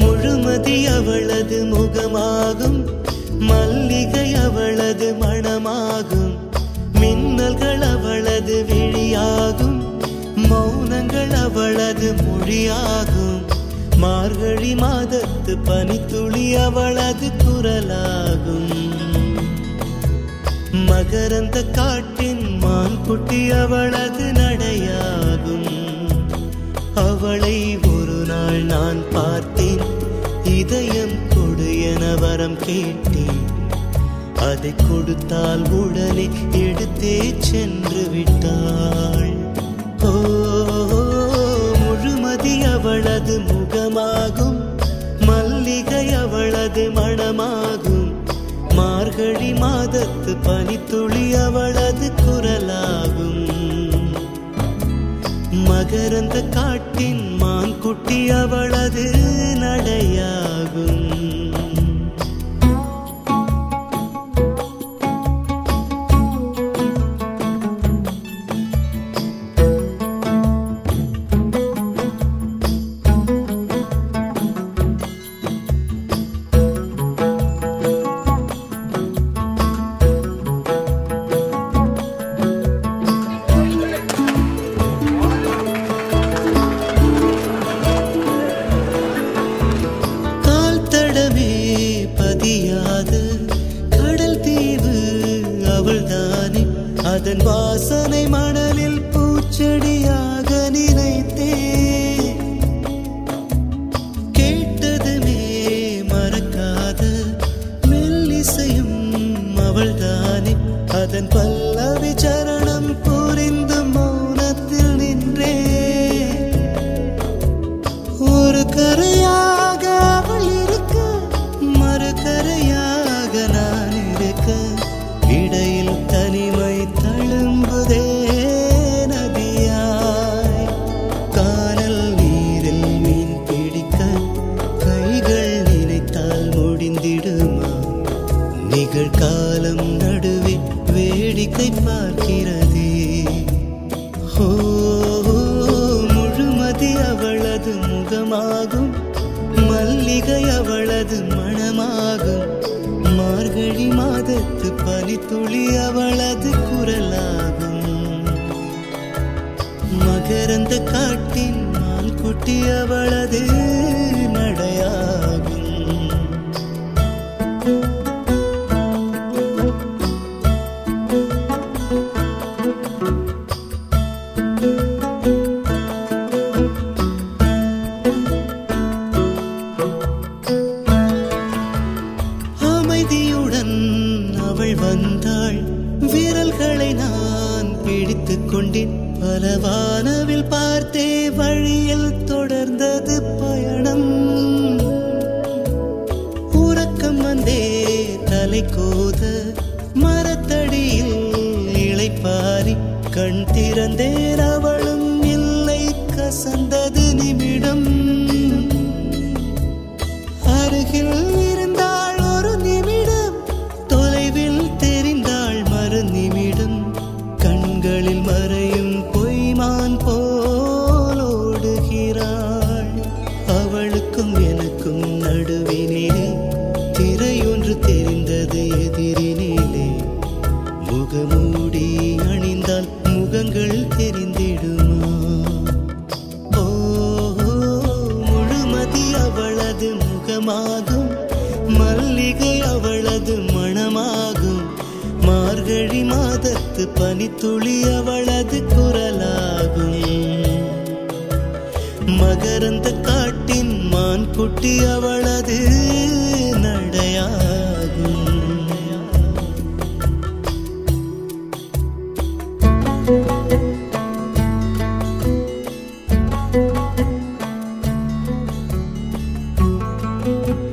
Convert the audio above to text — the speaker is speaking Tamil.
முழுமதி அவளது முகமாகும், மல்லிகை அவளது மணமாகும், மின்னல்கள் அவளது விழியாகும், மௌனங்கள் அவளது மொழியாகும், மார்கழி மாதத்து பனித்துளி அவளது குரலாகும், மகரந்த காட்டின் மான்குட்டி அவளது நடையாகும். அவளை ஒரு நாள் நான் பார்த்தேன், இதயம் கொடு என வரம் கேட்டேன், அதை கொடுத்தால் உடனே எடுத்தே சென்று விட்டாள். ஓ, முழுமதி அவளது முகமாகும், மல்லிகை அவளது மணமாகும், மார்கழி மாதத்து பனித்துளி அவளது குரலாகும், மகரந்த காட்டின் மான்குட்டி அவளது நடையாகும். அதன் வாசனை மணலில் பூச்செடியாக நினைத்தே, கேட்டதுமே மறக்காத மெல்லிசையும் அவள்தானே, அதன் பல்லவி சரணம் புரிந்து மௌனத்தில் நின்றே, ஒரு கரையாக அவள் இருக்க, மறு கரையாக நான் இருக்க, இடையில் தனிமை தழும்புதே நதியாய், கானல் நீரில் மீன் பிடிக்க கைகள் நினைத்தால் முடிந்திடுமா, நிகழ்காலம் நடுவே வேடிக்கை பார்க்கிறதே. ஓ, முழுமதி அவளது முகமாகும், மல்லிகை அவளது மணமாகும், மார்கழி மாதத்து பனித்துளி அவளது குரலாகும், மகரந்த காட்டின் மான்குட்டி அவளது நடையாகும். அமைதியுடன் அவள் வந்தாள், விரல்களை நான் பிடித்துக் கொண்டேன், பல வானவில் பார்த்தே வழியில் தொடர்ந்தது பயணம், உறக்கம் வந்தே தலை கோத மரத்தடியில் இளைப்பாரி கண் திறந்தேன், அவளும் இல்லை கசந்தது நிமிடம், அருகில் இருந்தாள் ஒரு நிமிடம், தொலைவில் தெரிந்தாள் மறு நிமிடம், கண்களில் மறையும் பொய்மான் போல் ஓடுகிறாள், அவளுக்கும் எனக்கும் நடுவினிலே திரையொன்று தெரிந்தது எதிரினிலே, முகமூடி அணிந்தால் முகங்கள் தெரிந்திடுமா. ஓ, முழுமதி அவளது முகமாகும், மல்லிகை அவளது மணமாகும், மார்கழி மாதத்து பனித்துளி அவளது குரலாகும், மகரந்த காட்டின் மான்குட்டி அவளது நடையாகும். ஆ